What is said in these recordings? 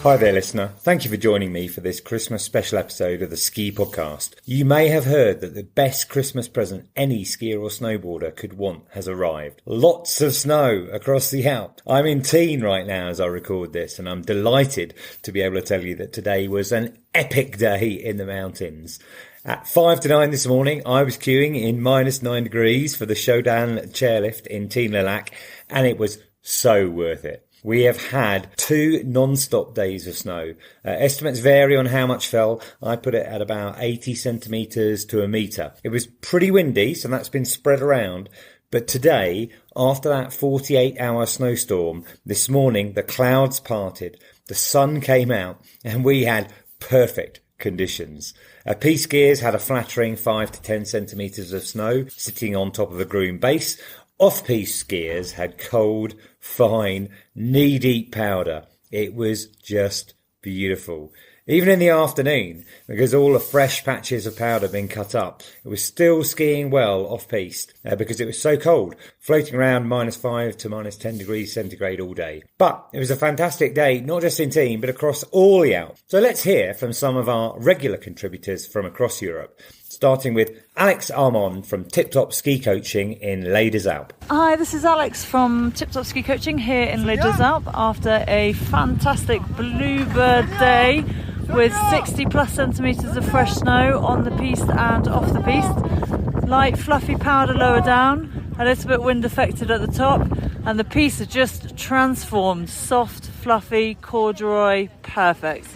Hi there, listener. Thank you for joining me for this Christmas special episode of the Ski Podcast. You may have heard that the best Christmas present any skier or snowboarder could want has arrived. Lots of snow across the Alps. I'm in Tignes right now as I record this, and I'm delighted to be able to tell you that today was an epic day in the mountains. At 5 to 9 this morning, I was queuing in -9 degrees for the Showdown chairlift in Tignes, and it was so worth it. We have had 2 non-stop days of snow. Estimates vary on how much fell. I put it at about 80 centimetres to a metre. It was pretty windy, so that's been spread around. But today, after that 48-hour snowstorm, this morning the clouds parted, the sun came out, and we had perfect conditions. Piste skiers had a flattering 5 to 10 centimetres of snow sitting on top of a groomed base. Off-piste skiers had cold, fine, knee-deep powder. It was just beautiful. Even in the afternoon, because all the fresh patches of powder had been cut up, it was still skiing well off-piste because it was so cold, floating around -5 to -10 degrees centigrade all day. But it was a fantastic day, not just in Tignes, but across all the Alps. So let's hear from some of our regular contributors from across Europe, starting with Alex Armand from Tip Top Ski Coaching in Les Deux Alpes. Hi, this is Alex from Tip Top Ski Coaching here in Les Deux Alpes after a fantastic bluebird day with 60 plus centimetres of fresh snow on the piste and off the piste. Light fluffy powder lower down, a little bit wind affected at the top, and the piste are just transformed. Soft, fluffy, corduroy, perfect.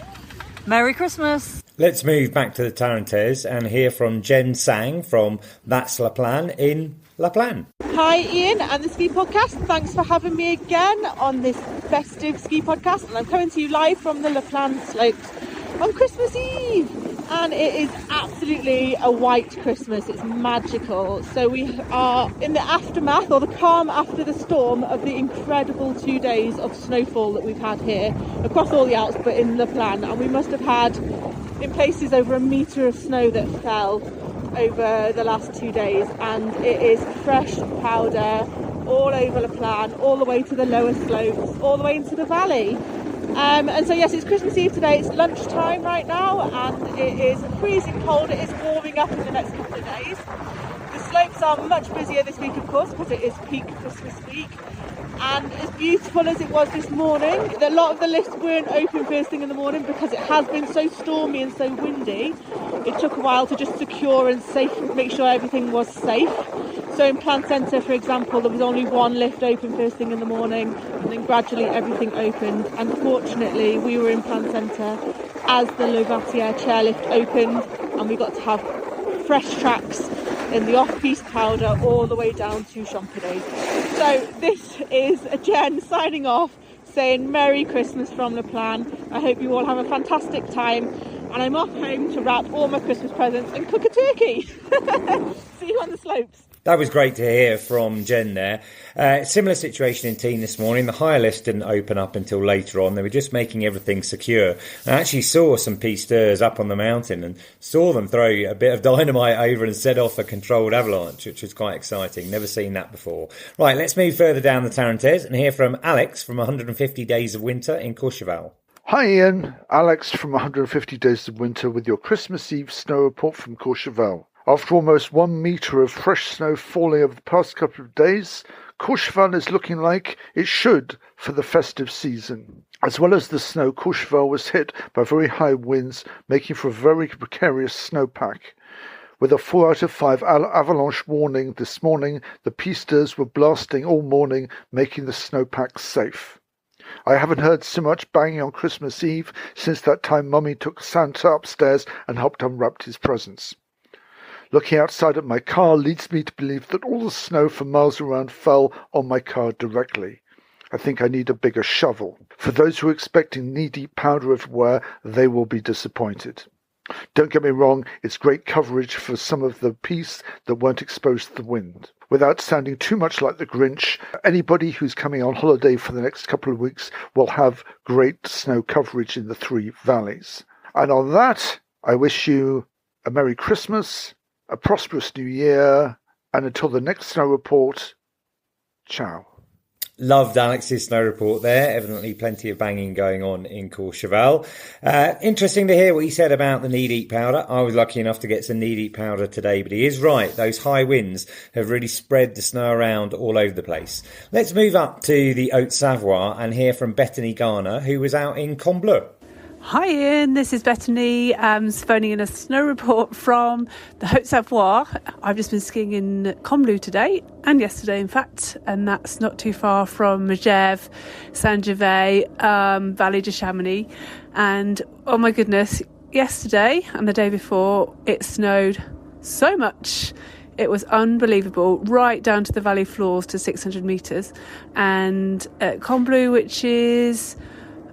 Merry Christmas! Let's move back to the Tarentaise and hear from Tsang from That's La Plagne in La Plagne. Hi Iain and the Ski Podcast. Thanks for having me again on this festive ski podcast, and I'm coming to you live from the La Plagne slopes on Christmas Eve, and it is absolutely a white Christmas. It's magical. So we are in the aftermath, or the calm after the storm, of the incredible 2 days of snowfall that we've had here across all the Alps, but in La Plagne, and we must have had in places over a metre of snow that fell over the last 2 days, and it is fresh powder all over La Plagne, all the way to the lower slopes, all the way into the valley. And so yes, it's Christmas Eve today. It's lunchtime right now, and it is freezing cold. It is warming up in the next couple of days. The slopes are much busier this week, of course, because it is peak Christmas week. And as beautiful as it was this morning, a lot of the lifts weren't open first thing in the morning because it has been so stormy and so windy. It took a while to just secure and make sure everything was safe. So in Plagne Centre, for example, there was only one lift open first thing in the morning, and then gradually everything opened. And fortunately, we were in Plagne Centre as the Louvatier chairlift opened, and we got to have fresh tracks in the off-piste powder all the way down to Championnet. So this is Jen signing off, saying Merry Christmas from La Plagne. I hope you all have a fantastic time, and I'm off home to wrap all my Christmas presents and cook a turkey. See you on the slopes. That was great to hear from Jen there. Similar situation in Tignes this morning. The higher lifts didn't open up until later on. They were just making everything secure. I actually saw some pisteurs up on the mountain and saw them throw a bit of dynamite over and set off a controlled avalanche, which was quite exciting. Never seen that before. Right, let's move further down the Tarentaise and hear from Alex from 150 Days of Winter in Courchevel. Hi Iain, Alex from 150 Days of Winter with your Christmas Eve snow report from Courchevel. After almost 1 metre of fresh snow falling over the past couple of days, Courchevel is looking like it should for the festive season. As well as the snow, Courchevel was hit by very high winds, making for a very precarious snowpack. With a 4 out of 5 avalanche warning this morning, the pisteurs were blasting all morning, making the snowpack safe. I haven't heard so much banging on Christmas Eve since that time Mummy took Santa upstairs and helped unwrap his presents. Looking outside at my car leads me to believe that all the snow for miles around fell on my car directly. I think I need a bigger shovel. For those who are expecting knee-deep powder everywhere, they will be disappointed. Don't get me wrong, it's great coverage for some of the pistes that weren't exposed to the wind. Without sounding too much like the Grinch, anybody who's coming on holiday for the next couple of weeks will have great snow coverage in the 3 valleys. And on that, I wish you a Merry Christmas, a prosperous New Year, and until the next snow report, ciao. Loved Alex's snow report there. Evidently plenty of banging going on in Courchevel. Interesting to hear what he said about the knee-deep powder. I was lucky enough to get some knee-deep powder today, but he is right. Those high winds have really spread the snow around all over the place. Let's move up to the Haute-Savoie and hear from Betony Garner, who was out in Combloux. Hi Ian, this is Betony, phoning in a snow report from the Haute-Savoie. I've just been skiing in Combloux today, and yesterday in fact, and that's not too far from Megève, Saint-Gervais, Valley de Chamonix. And oh my goodness, yesterday and the day before it snowed so much. It was unbelievable, right down to the valley floors to 600 metres. And at Combloux, which is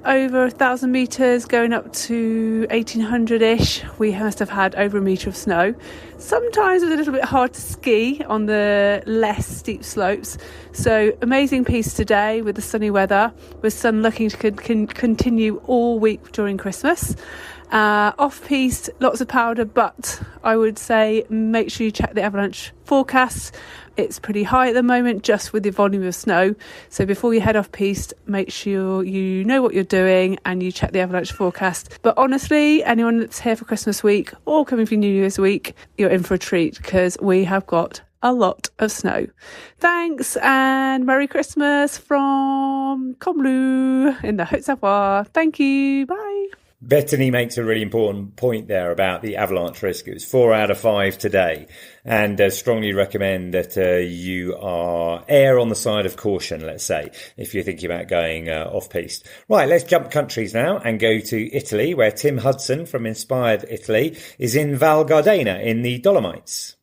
over 1,000 metres, going up to 1,800-ish, we must have had over a metre of snow. Sometimes it was a little bit hard to ski on the less steep slopes. So amazing piece today with the sunny weather, with sun looking to continue all week during Christmas. Off-piste, lots of powder, but I would say make sure you check the avalanche forecast. It's pretty high at the moment, just with the volume of snow. So before you head off-piste, make sure you know what you're doing and you check the avalanche forecast. But honestly, anyone that's here for Christmas week or coming for New Year's week, you're in for a treat because we have got a lot of snow. Thanks and Merry Christmas from Combloux in the Haute-Savoie. Thank you. Bye. Betony makes a really important point there about the avalanche risk. It was 4 out of 5 today, and strongly recommend that you err on the side of caution, let's say, if you're thinking about going off-piste. Right, let's jump countries now and go to Italy, where Tim Hudson from Inspired Italy is in Val Gardena in the Dolomites.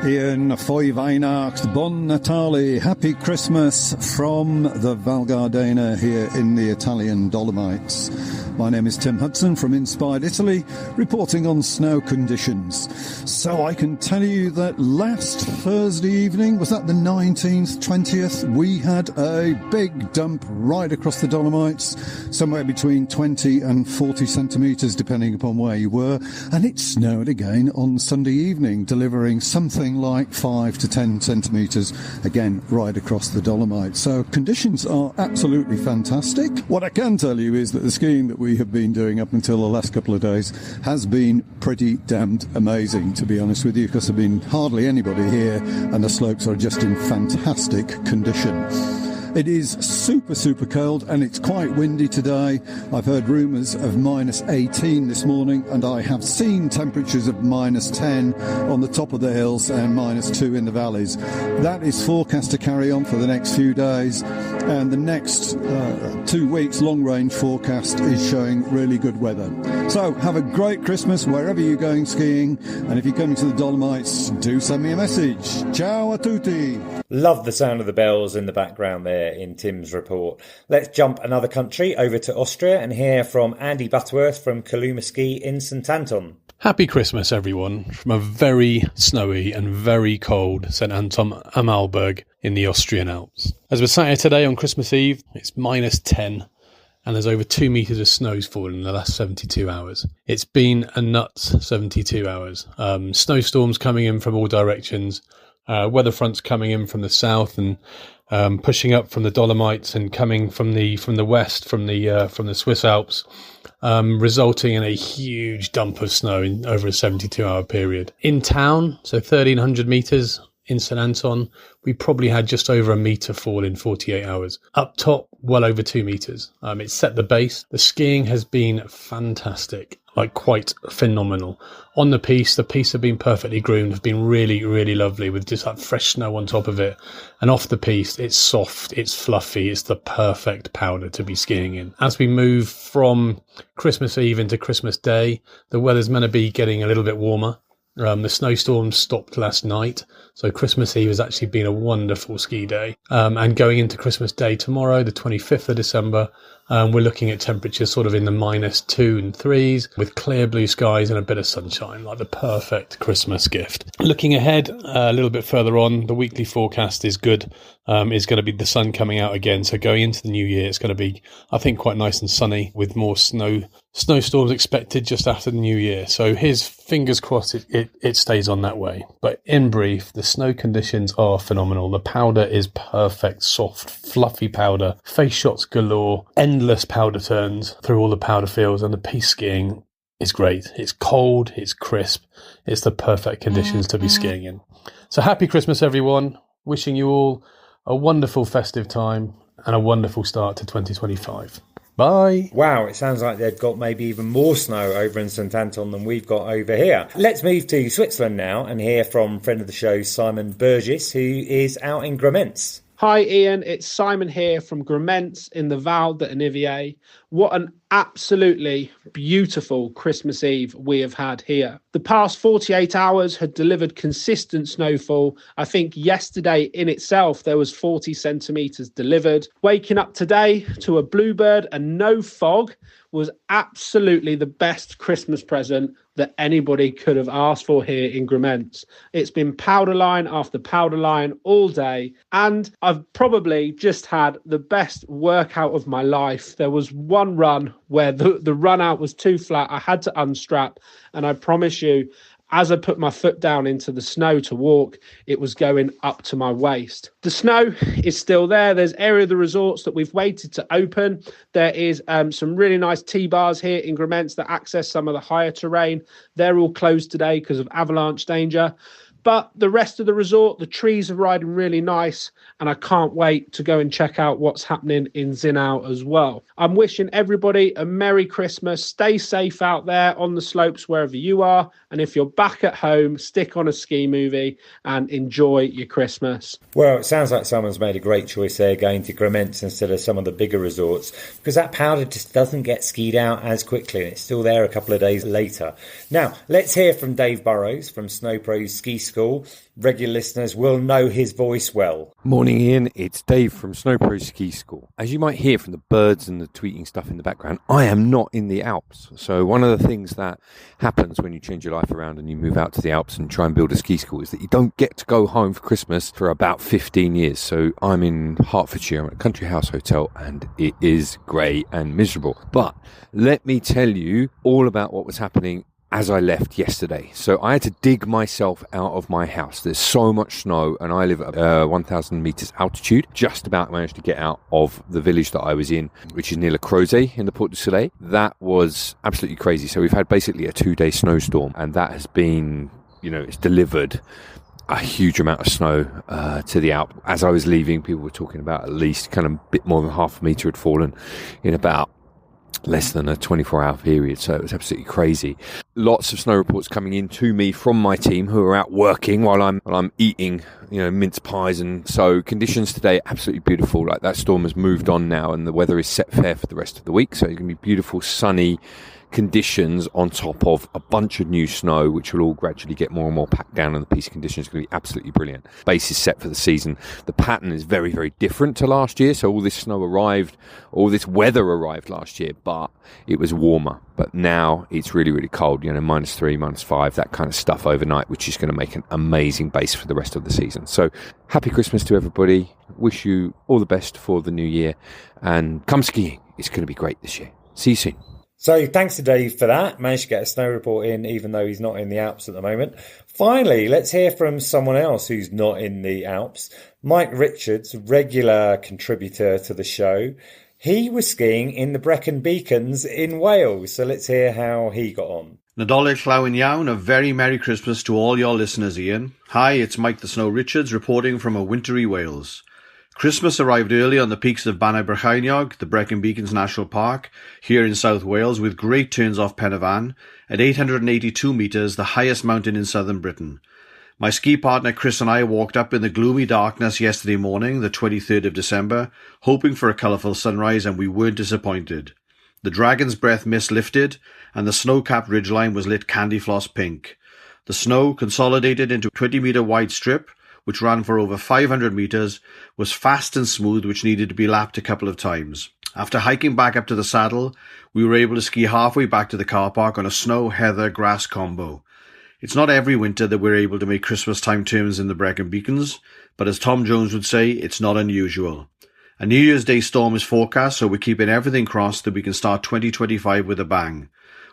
Ian, Foy Weihnacht, Bon Natale, Happy Christmas from the Val Gardena here in the Italian Dolomites. My name is Tim Hudson from Inspired Italy, reporting on snow conditions. So I can tell you that last Thursday evening, was that the 19th, 20th, we had a big dump right across the Dolomites, somewhere between 20 and 40 centimetres, depending upon where you were. And it snowed again on Sunday evening, delivering something like 5 to 10 centimetres, again, right across the Dolomites. So conditions are absolutely fantastic. What I can tell you is that the skiing that we have been doing up until the last couple of days has been pretty damned amazing, to be honest with you, because there's been hardly anybody here and the slopes are just in fantastic condition. It is super, super cold and it's quite windy today. I've heard rumours of minus 18 this morning, and I have seen temperatures of minus 10 on the top of the hills and minus 2 in the valleys. That is forecast to carry on for the next few days, and the next 2 weeks long range forecast is showing really good weather. So have a great Christmas wherever you're going skiing, and if you're coming to the Dolomites, do send me a message. Ciao a tutti. Love the sound of the bells in the background there in Tim's report. Let's jump another country over to Austria and hear from Andy Butterworth from Kaluma Ski in St Anton. Happy Christmas, everyone, from a very snowy and very cold St Anton am Arlberg in the Austrian Alps. As we're sat here today on Christmas Eve, it's minus 10 and there's over 2 metres of snow's fallen in the last 72 hours. It's been a nuts 72 hours. Snowstorms coming in from all directions, weather fronts coming in from the south and pushing up from the Dolomites and coming from the west, from the Swiss Alps, resulting in a huge dump of snow in over a 72-hour period. In town, so 1,300 metres in St Anton, we probably had just over a metre fall in 48 hours. Up top, well over 2 metres. It set the base. The skiing has been fantastic, like quite phenomenal. On the piste have been perfectly groomed, have been really, really lovely with just that fresh snow on top of it. And off the piste, it's soft, it's fluffy, it's the perfect powder to be skiing in. As we move from Christmas Eve into Christmas Day, the weather's meant to be getting a little bit warmer. The snowstorm stopped last night, so Christmas Eve has actually been a wonderful ski day. And going into Christmas Day tomorrow, the 25th of December, We're looking at temperatures sort of in the -2 and 3s with clear blue skies and a bit of sunshine, like the perfect Christmas gift. Looking ahead a little bit further on, the weekly forecast is good. It's going to be the sun coming out again. So going into the new year, it's going to be, I think, quite nice and sunny with more snowstorms expected just after the new year. So here's fingers crossed it stays on that way. But in brief, the snow conditions are phenomenal. The powder is perfect, soft, fluffy powder, face shots galore, endless powder turns through all the powder fields, and the piste skiing is great. It's cold, it's crisp, it's the perfect conditions to be skiing in. So happy Christmas, everyone. Wishing you all a wonderful festive time and a wonderful start to 2025. Bye. Wow, it sounds like they've got maybe even more snow over in St Anton than we've got over here. Let's move to Switzerland now and hear from friend of the show, Simon Burgess, who is out in Grimentz. Hi Ian, it's Simon here from Grimentz in the Val Gardena. What an absolutely beautiful Christmas Eve we have had here. The past 48 hours had delivered consistent snowfall. I think yesterday in itself there was 40 centimetres delivered. Waking up today to a bluebird and no fog was absolutely the best Christmas present that anybody could have asked for here in Grimentz. It's been powder line after powder line all day, and I've probably just had the best workout of my life. There was one run where the run out was too flat. I had to unstrap, and I promise you, as I put my foot down into the snow to walk, it was going up to my waist. The snow is still there. There's area of the resorts that we've waited to open. There is some really nice T-bars here in Grimentz that access some of the higher terrain. They're all closed today because of avalanche danger. But the rest of the resort, the trees are riding really nice, and I can't wait to go and check out what's happening in Zinnau as well. I'm wishing everybody a Merry Christmas. Stay safe out there on the slopes wherever you are, and if you're back at home, stick on a ski movie and enjoy your Christmas. Well, it sounds like someone's made a great choice there going to Grimentz instead of some of the bigger resorts, because that powder just doesn't get skied out as quickly, and it's still there a couple of days later. Now, let's hear from Dave Burrows from SnowPros Ski School. Regular listeners will know his voice well. Morning, Ian. It's Dave from SnowPros Ski School. As you might hear from the birds and the tweeting stuff in the background, I am not in the Alps. So one of the things that happens when you change your life around and you move out to the Alps and try and build a ski school is that you don't get to go home for Christmas for about 15 years. So I'm in Hertfordshire. I'm at a country house hotel, and it is grey and miserable. But let me tell you all about what was happening as I left yesterday. So I had to dig myself out of my house. There's so much snow, and I live at 1,000 meters altitude. Just about managed to get out of the village that I was in, which is near Le Crozets in the Port du Soleil. That was absolutely crazy. So we've had basically a 2-day snowstorm, and that has been, it's delivered a huge amount of snow to the Alps. As I was leaving, people were talking about at least kind of a bit more than half a meter had fallen in about less than a 24-hour period, so it was absolutely crazy. Lots of snow reports coming in to me from my team who are out working while I'm eating, mince pies, and so conditions today absolutely beautiful. Like, that storm has moved on now, and the weather is set fair for the rest of the week, so it's going to be beautiful, sunny conditions on top of a bunch of new snow, which will all gradually get more and more packed down, and the piste conditions are going to be absolutely brilliant. Base is set for the season. The pattern is very, very different to last year. So all this snow arrived, all this weather arrived last year, but it was warmer. But now it's really, really cold, -3, -5, that kind of stuff overnight, which is going to make an amazing base for the rest of the season. So happy Christmas to everybody. Wish you all the best for the new year, and come skiing. It's going to be great this year. See you soon. So thanks to Dave for that. Managed to get a snow report in, even though he's not in the Alps at the moment. Finally, let's hear from someone else who's not in the Alps. Mike Richards, regular contributor to the show. He was skiing in the Brecon Beacons in Wales. So let's hear how he got on. Nadolig Llawen Iawn, a very Merry Christmas to all your listeners, Ian. Hi, it's Mike the Snow Richards reporting from a wintry Wales. Christmas arrived early on the peaks of Banau Brycheiniog, the Brecon Beacons National Park, here in South Wales, with great turns off Pen y Fan, at 882 metres, the highest mountain in southern Britain. My ski partner Chris and I walked up in the gloomy darkness yesterday morning, the 23rd of December, hoping for a colourful sunrise, and we weren't disappointed. The Dragon's Breath mist lifted, and the snow-capped ridgeline was lit candy floss pink. The snow, consolidated into a 20-metre wide strip, which ran for over 500 metres, was fast and smooth, which needed to be lapped a couple of times. After hiking back up to the saddle, we were able to ski halfway back to the car park on a snow, heather, grass combo. It's not every winter that we're able to make Christmas time turns in the Brecon Beacons, but as Tom Jones would say, it's not unusual. A New Year's Day storm is forecast, so we're keeping everything crossed that we can start 2025 with a bang.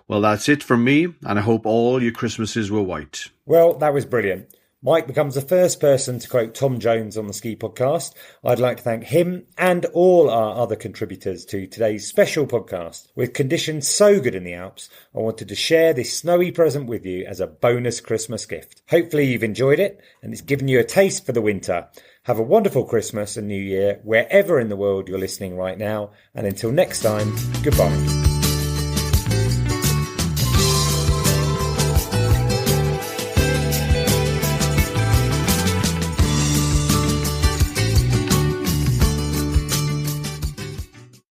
Well, that's it from me, and I hope all your Christmases were white. Well, that was brilliant. Mike becomes the first person to quote Tom Jones on the Ski Podcast. I'd like to thank him and all our other contributors to today's special podcast. With conditions so good in the Alps, I wanted to share this snowy present with you as a bonus Christmas gift. Hopefully you've enjoyed it and it's given you a taste for the winter. Have a wonderful Christmas and New Year wherever in the world you're listening right now. And until next time, goodbye.